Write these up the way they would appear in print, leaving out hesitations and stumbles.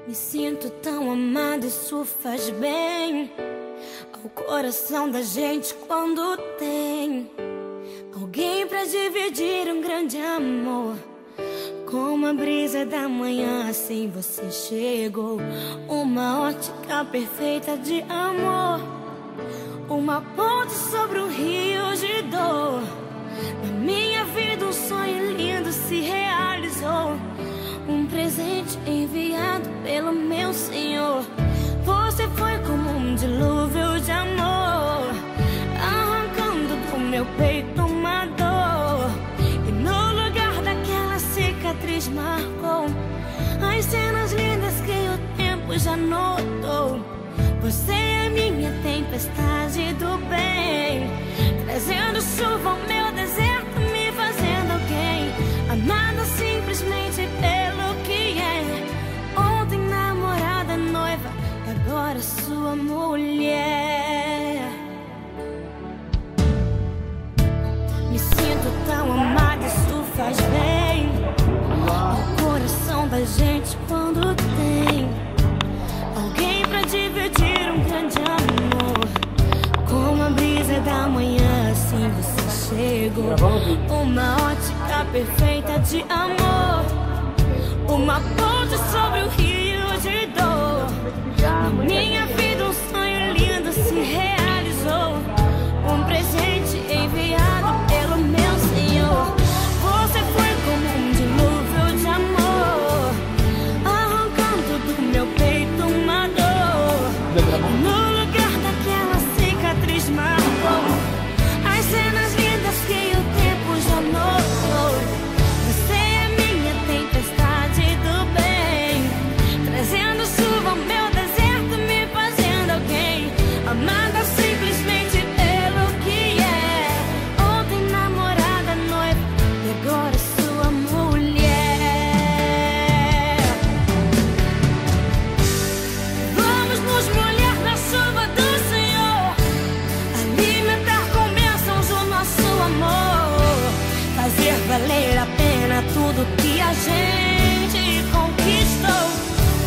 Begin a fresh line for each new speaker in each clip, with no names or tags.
Me sinto tão amada, isso faz bem ao coração da gente quando tem alguém pra dividir um grande amor. Como a brisa da manhã, assim você chegou. Uma ótica perfeita de amor, uma ponte sobre um rio de dor. Na minha vida um sonho lindo se realizou, um presente enviado pelo meu Senhor. Você foi como um dilúvio de amor, arrancando do meu peito uma dor. E no lugar daquela cicatriz marcou as cenas lindas que o tempo já notou. Você é minha tempestade do bem, trazendo chuva ao meu deserto, me fazendo alguém amada simplesmente pelo que é. Ontem namorada, noiva, agora sua mulher. Me sinto tão amada, isso faz bem ao coração da gente quando tem alguém pra dividir um grande amor. Como a brisa da manhã, assim você chegou. Uma ótica perfeita de amor, uma ponte sobre o rio de dor. Na minha vida um sonho lindo se realizou, um presente enviado pelo meu Senhor. Você foi como um dilúvio de amor, arrancando do meu peito uma dor. No lugar daquela cicatriz marcou as cenas lindas que o tempo já notou. Você é minha tempestade do bem, trazendo chuva ao meu deserto, me fazendo alguém amada simplesmente pelo que é. Ontem namorada, noiva, e agora sua mulher. Vamos nos molhar na chuva do Senhor, alimentar com bênçãos o nosso amor, fazer valer a pena tudo que a gente conquistou.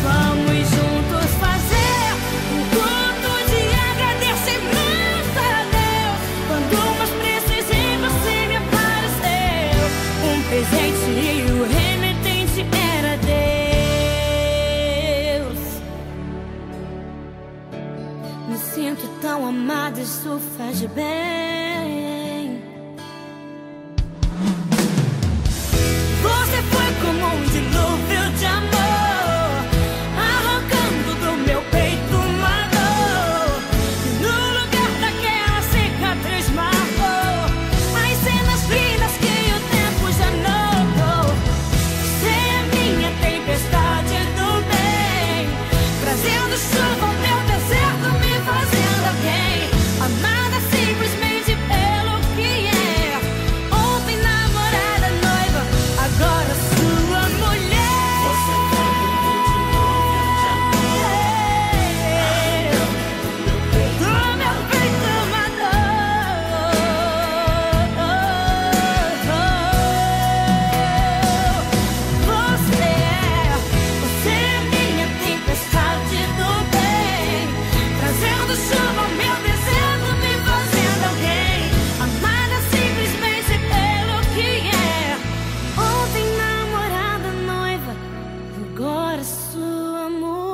Vamos juntos fazer um culto de agradecimento a Deus. Quando mais precisei, você me apareceu, um presente e o remetente era Deus. Me sinto tão amada, isso faz bem. Você foi como um dilúvio de amor, arrancando do meu peito uma dor. E no lugar daquela cicatriz marcou as cenas lindas que o tempo já notou. Você é minha tempestade do bem, trazendo chuva ao meu deserto, me fazendo alguém amada simplesmente pelo que é. Ontem namorada, noiva, agora sua mulher. Você foi como um dilúvio de amor, do meu peito uma dor. Você é minha tempestade do bem, trazendo chuva ao meu deserto, me fazendo alguém amada simplesmente pelo que é. Ontem namorada, noiva, agora sua mulher.